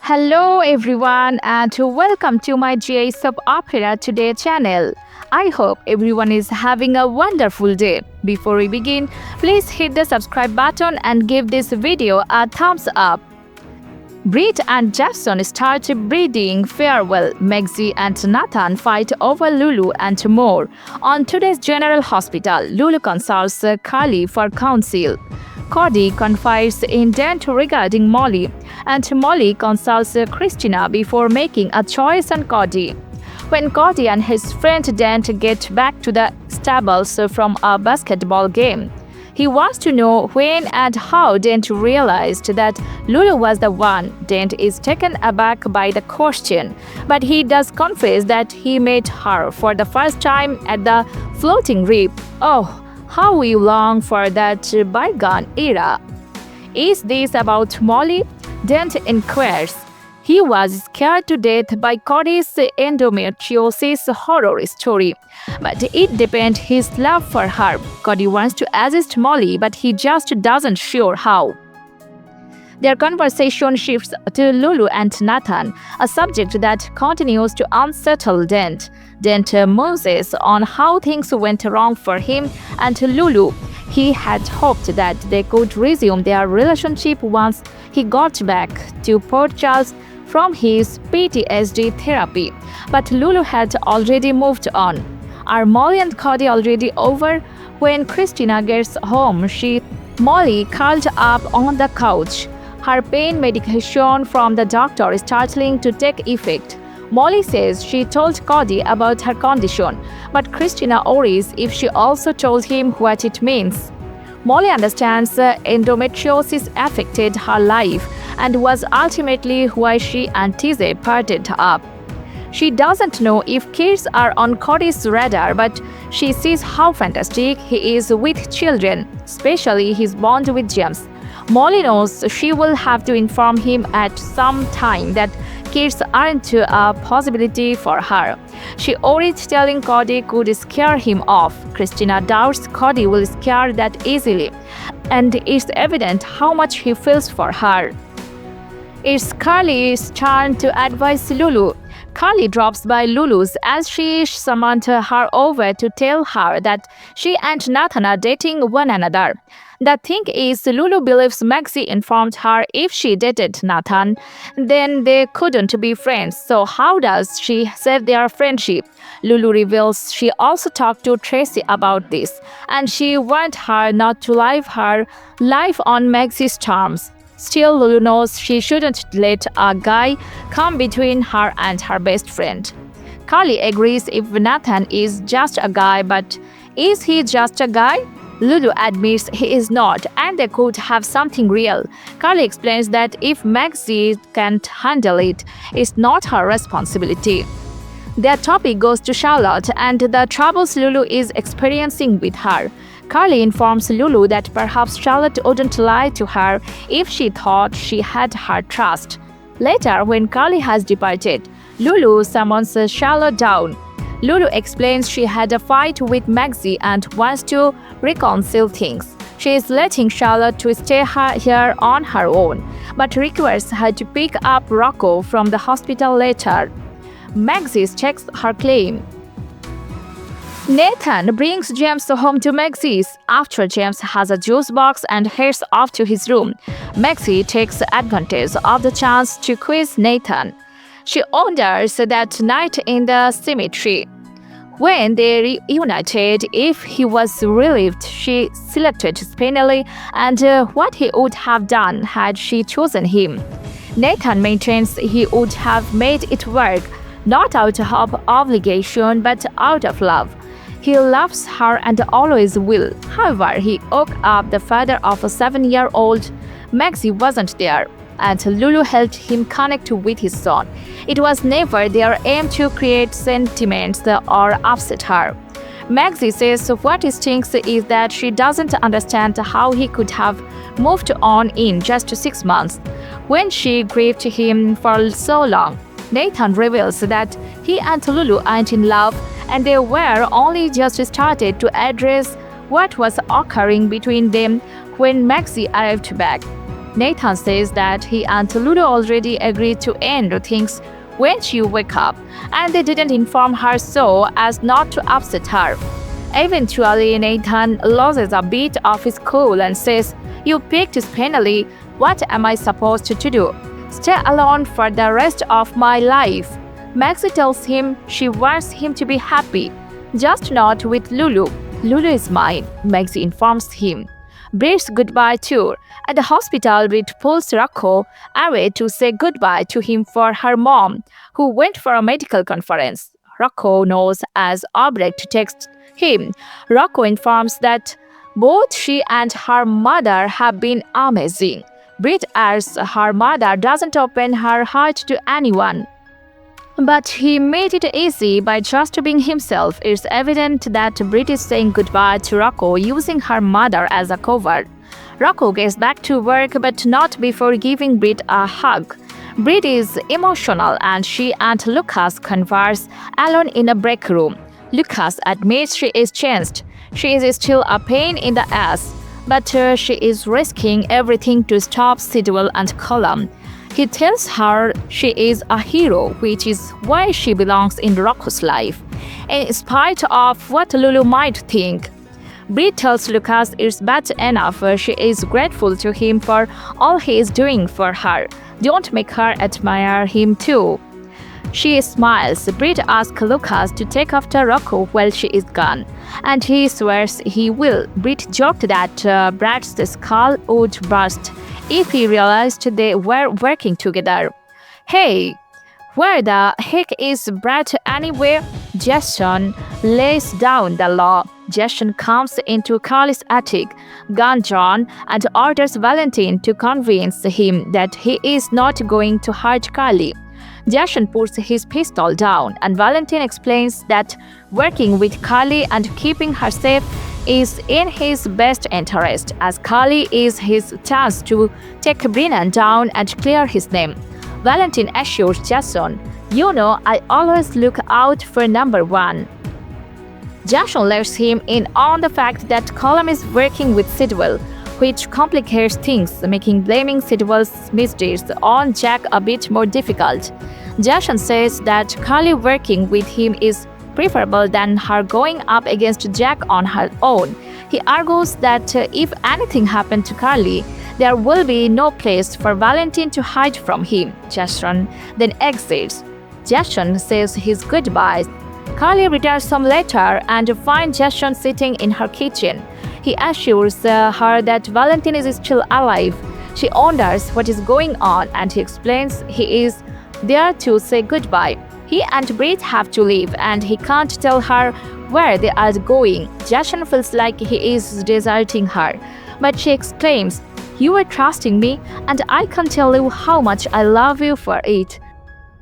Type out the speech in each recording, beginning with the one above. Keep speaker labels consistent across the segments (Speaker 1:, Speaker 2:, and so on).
Speaker 1: Hello everyone and welcome to my GI Soap Opera Today channel. I hope everyone is having a wonderful day. Before we begin, please hit the subscribe button and give this video a thumbs up. Britt and Jason start breeding farewell. Maxie and Nathan fight over Lulu and more. On today's General Hospital, Lulu consults Carly for counsel. Cody confides in Dent regarding Molly, and Molly consults Christina before making a choice on Cody. When Cody and his friend Dent get back to the stables from a basketball game, he wants to know when and how Dent realized that Lulu was the one. Dent is taken aback by the question, but he does confess that he met her for the first time at the floating reef. Oh, how we long for that bygone era. Is this about Molly? Dent inquires. He was scared to death by Cody's endometriosis horror story, but it deepened his love for her. Cody wants to assist Molly, but he just doesn't sure how. Their conversation shifts to Lulu and Nathan, a subject that continues to unsettle Dent. Dent muses on how things went wrong for him and Lulu. He had hoped that they could resume their relationship once he got back to Port Charles from his PTSD therapy. But Lulu had already moved on. Are Molly and Cody already over? When Christina gets home, Molly curled up on the couch. Her pain medication from the doctor is starting to take effect. Molly says she told Cody about her condition, but Christina worries if she also told him what it means. Molly understands endometriosis affected her life and was ultimately why she and Tizzy parted up. She doesn't know if kids are on Cody's radar, but she sees how fantastic he is with children, especially his bond with James. Molly knows she will have to inform him at some time that kids aren't a possibility for her. She worries telling Cody could scare him off. Christina doubts Cody will scare that easily, and it's evident how much he feels for her. It's Carly's turn to advise Lulu. Carly drops by Lulu's as she summoned her over to tell her that she and Nathan are dating one another. The thing is, Lulu believes Maxie informed her if she dated Nathan, then they couldn't be friends. So how does she save their friendship? Lulu reveals she also talked to Tracy about this, and she warned her not to live her life on Maxie's terms. Still, Lulu knows she shouldn't let a guy come between her and her best friend. Carly agrees if Nathan is just a guy, but is he just a guy? Lulu admits he is not, and they could have something real. Carly explains that if Maxie can't handle it, it's not her responsibility. Their topic goes to Charlotte and the troubles Lulu is experiencing with her. Carly informs Lulu that perhaps Charlotte wouldn't lie to her if she thought she had her trust. Later, when Carly has departed, Lulu summons Charlotte down. Lulu explains she had a fight with Maxie and wants to reconcile things. She is letting Charlotte to stay here on her own, but requires her to pick up Rocco from the hospital later. Maxie checks her claim. Nathan brings James home to Maxie's. After James has a juice box and heads off to his room, Maxie takes advantage of the chance to quiz Nathan. She wonders that night in the cemetery, when they reunited, if he was relieved she selected Spinelli and what he would have done had she chosen him. Nathan maintains he would have made it work, not out of obligation but out of love. He loves her and always will. However, he woke up the father of a 7-year-old. Maxie wasn't there, and Lulu helped him connect with his son. It was never their aim to create sentiments or upset her. Maxie says what stinks is that she doesn't understand how he could have moved on in just 6 months, when she grieved him for so long. Nathan reveals that he and Lulu aren't in love, and they were only just started to address what was occurring between them when Maxie arrived back. Nathan says that he and Lulu already agreed to end things when she woke up, and they didn't inform her so as not to upset her. Eventually, Nathan loses a bit of his cool and says, "You picked Spinelli. What am I supposed to do? Stay alone for the rest of my life." Maxie tells him she wants him to be happy, just not with Lulu. "Lulu is mine," Maxie informs him. Britt's goodbye tour. At the hospital, Britt pulls Rocco away to say goodbye to him for her mom, who went for a medical conference. Rocco knows as Albrecht texts him. Rocco informs that both she and her mother have been amazing. Britt adds her mother doesn't open her heart to anyone, but he made it easy by just being himself. It's evident that Britt is saying goodbye to Rocco using her mother as a cover. Rocco gets back to work, but not before giving Britt a hug. Britt is emotional and she and Lucas converse alone in a break room. Lucas admits she is changed. She is still a pain in the ass, but she is risking everything to stop Sidwell and Colum. He tells her she is a hero, which is why she belongs in Rocco's life, in spite of what Lulu might think. Britt tells Lucas it's bad enough she is grateful to him for all he is doing for her. Don't make her admire him too. She smiles. Britt asks Lucas to take after Rocco while she is gone, and he swears he will. Britt joked that Brad's skull would burst if he realized they were working together. "Hey, where the heck is Brad anyway?" Jason lays down the law. Jason comes into Carly's attic, gun drawn, and orders Valentin to convince him that he is not going to hurt Carly. Jason puts his pistol down, and Valentin explains that working with Carly and keeping her safe is in his best interest, as Carly is his chance to take Brennan down and clear his name. Valentin assures Jason, "You know, I always look out for number one." Jason lets him in on the fact that Colum is working with Sidwell, which complicates things, making blaming Sidwell's misdeeds on Jack a bit more difficult. Jason says that Carly working with him is preferable than her going up against Jack on her own. He argues that if anything happened to Carly, there will be no place for Valentin to hide from him. Jason then exits. Jason says his goodbyes. Carly returns home later and finds Jason sitting in her kitchen. He assures her that Valentin is still alive. She wonders what is going on, and he explains he is there to say goodbye. He and Britt have to leave, and he can't tell her where they are going. Jason feels like he is deserting her, but she exclaims, "You were trusting me, and I can't tell you how much I love you for it."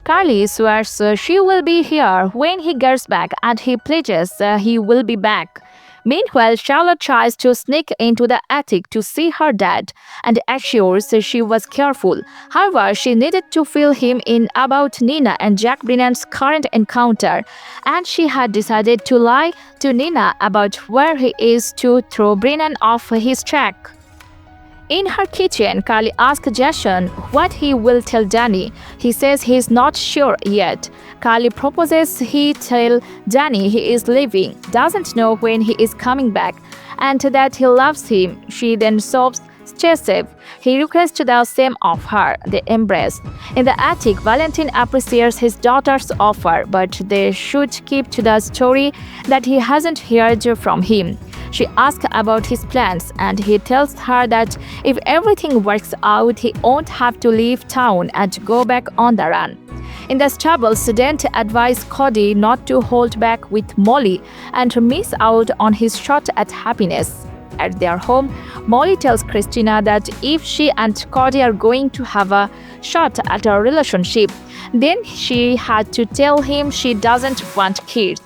Speaker 1: Carly swears she will be here when he gets back, and he pledges he will be back. Meanwhile, Charlotte tries to sneak into the attic to see her dad and assures she was careful. However, she needed to fill him in about Nina and Jack Brennan's current encounter, and she had decided to lie to Nina about where he is to throw Brennan off his track. In her kitchen, Carly asks Jason what he will tell Danny. He says he's not sure yet. Carly proposes he tell Danny he is leaving, doesn't know when he is coming back, and that he loves him. She then sobs, "Stay safe." He requests the same of her. They embrace. In the attic, Valentin appreciates his daughter's offer, but they should keep to the story that he hasn't heard from him. She asks about his plans, and he tells her that if everything works out, he won't have to leave town and go back on the run. In the stable, Dent advises Cody not to hold back with Molly and miss out on his shot at happiness. At their home, Molly tells Christina that if she and Cody are going to have a shot at a relationship, then she had to tell him she doesn't want kids.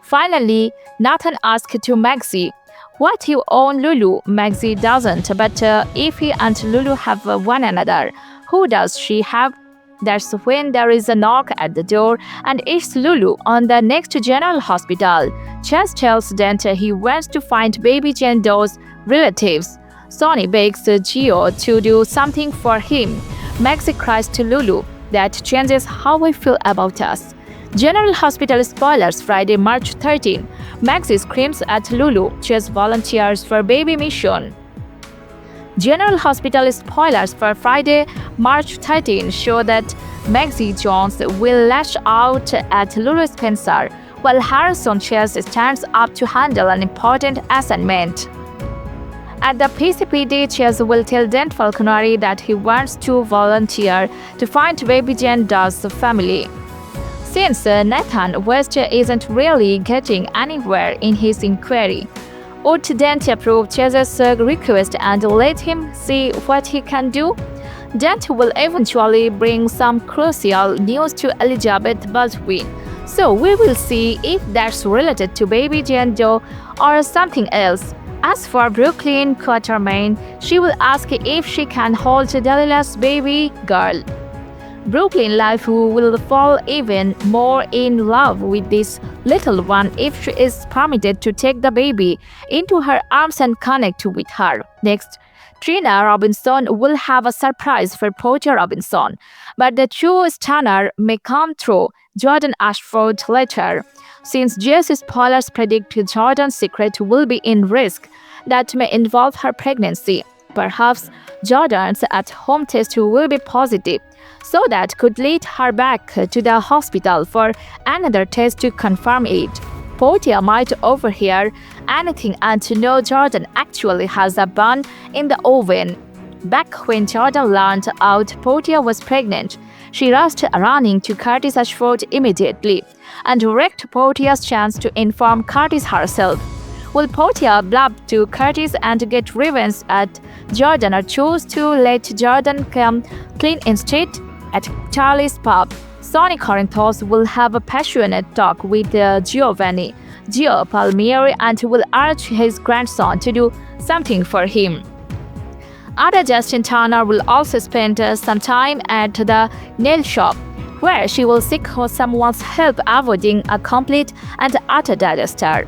Speaker 1: Finally, Nathan asks to Maxie, "What you own Lulu?" Maxie doesn't, but if he and Lulu have one another, who does she have? That's when there is a knock at the door, and it's Lulu on the next general hospital. Chas tells Dent he wants to find baby Jane Doe's relatives. Sonny begs Gio to do something for him. Maxie cries to Lulu. That changes how I feel about us. General Hospital spoilers Friday, March 13. Maxie screams at Lulu. Chase volunteers for baby mission. General Hospital spoilers for Friday, March 13 show that Maxie Jones will lash out at Lulu Spencer, while Harrison Chase stands up to handle an important assignment. At the PCPD, Chase will tell Dent Falconeri that he wants to volunteer to find baby Jenda's family. Since Nathan West isn't really getting anywhere in his inquiry, would Dent approve Chase's request and let him see what he can do? Dent will eventually bring some crucial news to Elizabeth Baldwin, so we will see if that's related to baby Jane Doe or something else. As for Brooklyn Quatermain, she will ask if she can hold Delilah's baby girl. Brooklyn Life will fall even more in love with this little one if she is permitted to take the baby into her arms and connect with her. Next, Trina Robinson will have a surprise for Portia Robinson, but the true stunner may come through Jordan Ashford later. Since Jess spoilers predict Jordan's secret will be in risk that may involve her pregnancy, perhaps Jordan's at-home test will be positive, so that could lead her back to the hospital for another test to confirm it. Portia might overhear anything and to know Jordan actually has a bun in the oven. Back when Jordan learned out Portia was pregnant, she rushed running to Curtis Ashford immediately and wrecked Portia's chance to inform Curtis herself. Will Portia blab to Curtis and get revenge at Jordan or choose to let Jordan come clean instead? At Charlie's pub, Sonny Corinthos will have a passionate talk with Gio Palmieri and will urge his grandson to do something for him. Ada Justin Turner will also spend some time at the nail shop, where she will seek someone's help avoiding a complete and utter disaster.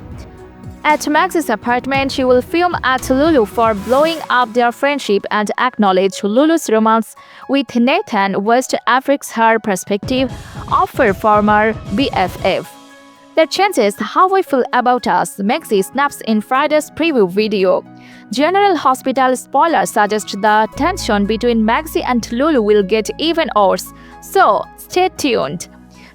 Speaker 1: At Max's apartment, she will film at Lulu for blowing up their friendship and acknowledge Lulu's romance with Nathan West affects her perspective of her former BFF. That changes how I feel about us, Maxie snaps in Friday's preview video. General Hospital spoilers suggest the tension between Maxie and Lulu will get even worse, so stay tuned.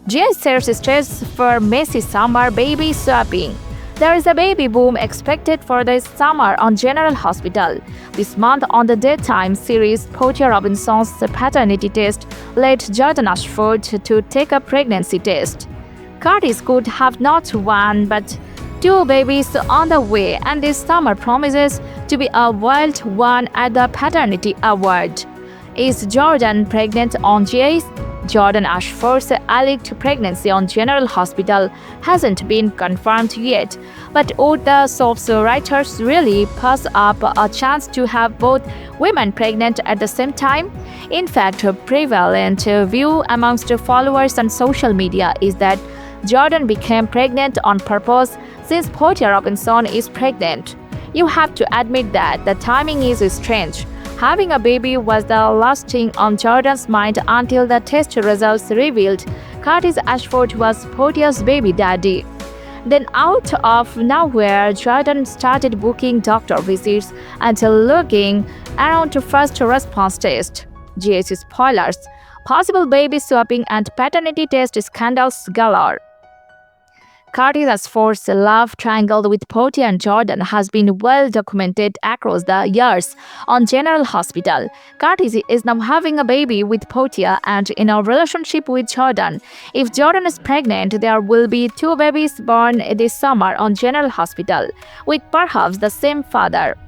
Speaker 1: Jay sets stage for messy summer baby swapping. There is a baby boom expected for this summer on General Hospital. This month on the daytime series, Portia Robinson's paternity test led Jordan Ashford to take a pregnancy test. Curtis could have not one but two babies on the way, and this summer promises to be a wild one at the paternity award. Is Jordan pregnant on Jay's? Jordan Ashford's alleged pregnancy on General Hospital hasn't been confirmed yet, but would the soap's writers really pass up a chance to have both women pregnant at the same time? In fact, a prevalent view amongst followers on social media is that Jordan became pregnant on purpose since Portia Robinson is pregnant. You have to admit that the timing is strange. Having a baby was the last thing on Jordan's mind until the test results revealed Curtis Ashford was Portia's baby daddy. Then out of nowhere, Jordan started booking doctor visits until looking around to first response test. GS spoilers, possible baby swapping and paternity test scandals galore. Curtis Ashford's love triangle with Portia and Jordan has been well documented across the years on General Hospital. Curtis is now having a baby with Portia and in a relationship with Jordan. If Jordan is pregnant, there will be two babies born this summer on General Hospital, with perhaps the same father.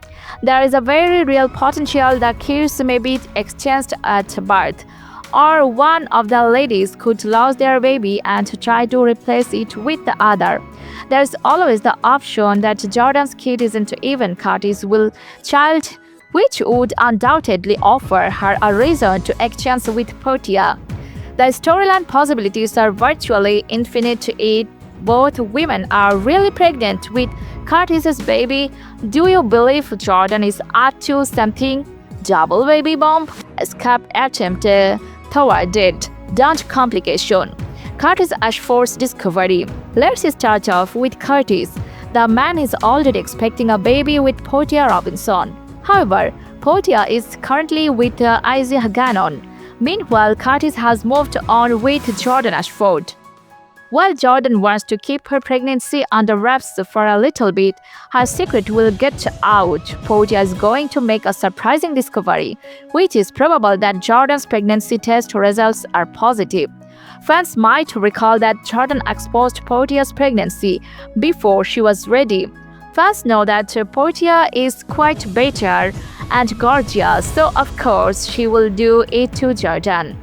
Speaker 1: There is a very real potential that kids may be exchanged at birth, or one of the ladies could lose their baby and try to replace it with the other. There's always the option that Jordan's kid isn't even Curtis' will child, which would undoubtedly offer her a reason to exchange with Portia. The storyline possibilities are virtually infinite. It both women are really pregnant with Curtis's baby, do you believe Jordan is up to something? Double baby bomb? Escape attempt thwarted. Don't complication. Curtis Ashford's discovery. Let's start off with Curtis. The man is already expecting a baby with Portia Robinson. However, Portia is currently with Isaiah Gannon. Meanwhile, Curtis has moved on with Jordan Ashford. While Jordan wants to keep her pregnancy under wraps for a little bit, her secret will get out. Portia is going to make a surprising discovery, which is probable that Jordan's pregnancy test results are positive. Fans might recall that Jordan exposed Portia's pregnancy before she was ready. Fans know that Portia is quite better and gorgeous, so of course she will do it to Jordan.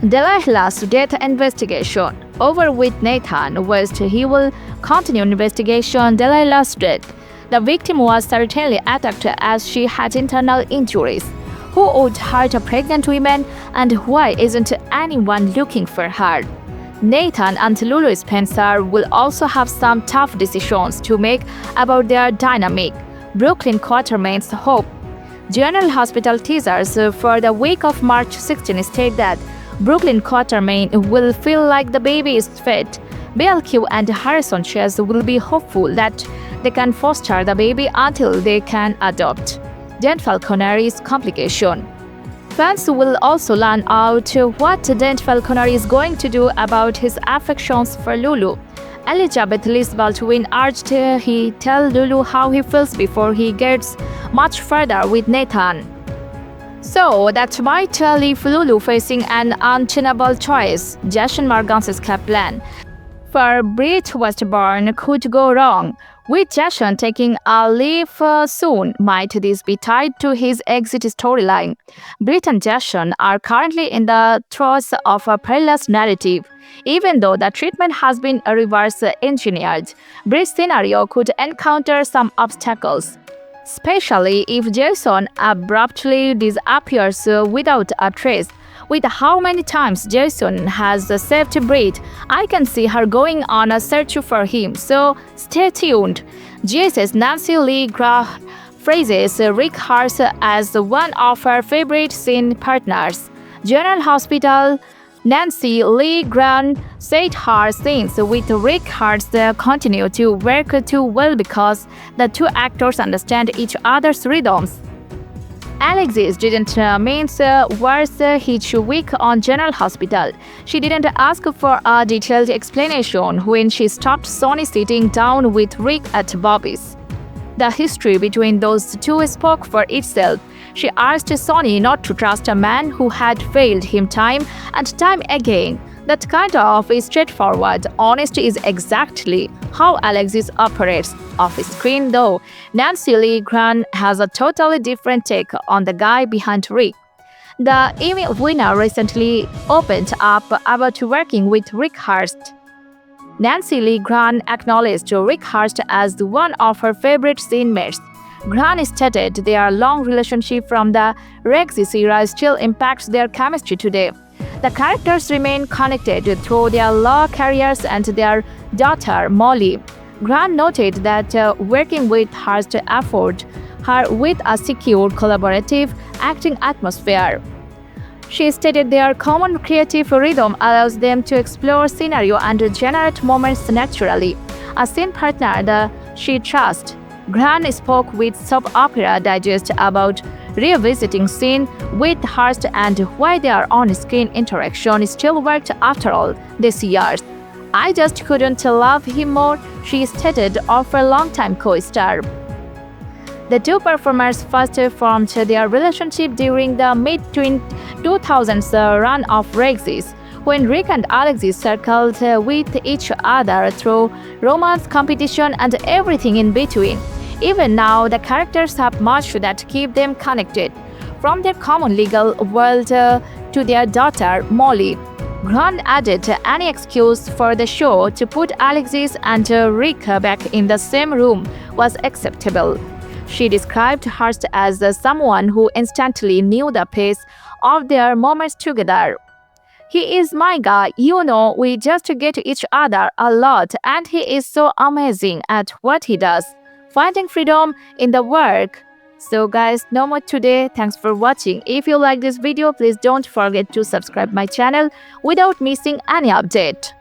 Speaker 1: Delilah's death investigation. Over with Nathan West, he will continue investigation Delilah's death. The victim was certainly attacked as she had internal injuries. Who would hurt a pregnant woman, and why isn't anyone looking for her? Nathan and Lulu Spencer will also have some tough decisions to make about their dynamic. Brooklyn Quartermain's hope. General Hospital teasers for the week of March 16 state that Brooklyn Quartermain will feel like the baby is fit. BLQ and Harrison Chase will be hopeful that they can foster the baby until they can adopt. Dan Falconeri's complication. Fans will also learn out what Dan Falconeri is going to do about his affections for Lulu. Elizabeth Liz Baldwin urged he tell Lulu how he feels before he gets much further with Nathan. So that might leave Lulu facing an untenable choice. Jason Morgan's escape plan for Britt Westbourne could go wrong. With Jason taking a leave soon, might this be tied to his exit storyline? Britt and Jason are currently in the throes of a perilous narrative. Even though the treatment has been reverse engineered, Britt's scenario could encounter some obstacles, especially if Jason abruptly disappears without a trace. With how many times Jason has saved Britt, I can see her going on a search for him, so stay tuned. GS's Nancy Lee Grahn phrases Rick Hurst as one of her favorite scene partners. General Hospital Nancy Lee Grahn said her scenes with Rick Hurst continue to work too well because the two actors understand each other's rhythms. Alexis didn't miss words each week on General Hospital. She didn't ask for a detailed explanation when she stopped Sonny sitting down with Rick at Bobby's. The history between those two spoke for itself. She asked Sonny not to trust a man who had failed him time and time again. That kind of straightforward honesty is exactly how Alexis operates. Off-screen though, Nancy Lee Grahn has a totally different take on the guy behind Rick. The Emmy winner recently opened up about working with Rick Hurst. Nancy Lee Grahn acknowledged Rick Hurst as one of her favorite scene mates. Grahn stated their long relationship from the Rex's era still impacts their chemistry today. The characters remain connected through their law careers and their daughter, Molly. Grahn noted that working with Hurst afforded her with a secure, collaborative acting atmosphere. She stated their common creative rhythm allows them to explore scenario and generate moments naturally. A scene partner that she trusts. Grahn spoke with Soap Opera Digest about revisiting scene with Hurst and why their on-screen interaction still worked after all these years. I just couldn't love him more, she stated of her longtime co-star. The two performers first formed their relationship during the mid-2000s run of Rex's, when Rick and Alexis circled with each other through romance, competition, and everything in between. Even now, the characters have much that keep them connected, from their common legal world to their daughter, Molly. Grahn added any excuse for the show to put Alexis and Rick back in the same room was acceptable. She described Hurst as someone who instantly knew the pace of their moments together. He is my guy, we just get each other a lot and he is so amazing at what he does. Finding freedom in the work. So guys, no more today. Thanks for watching. If you like this video, please don't forget to subscribe my channel without missing any update.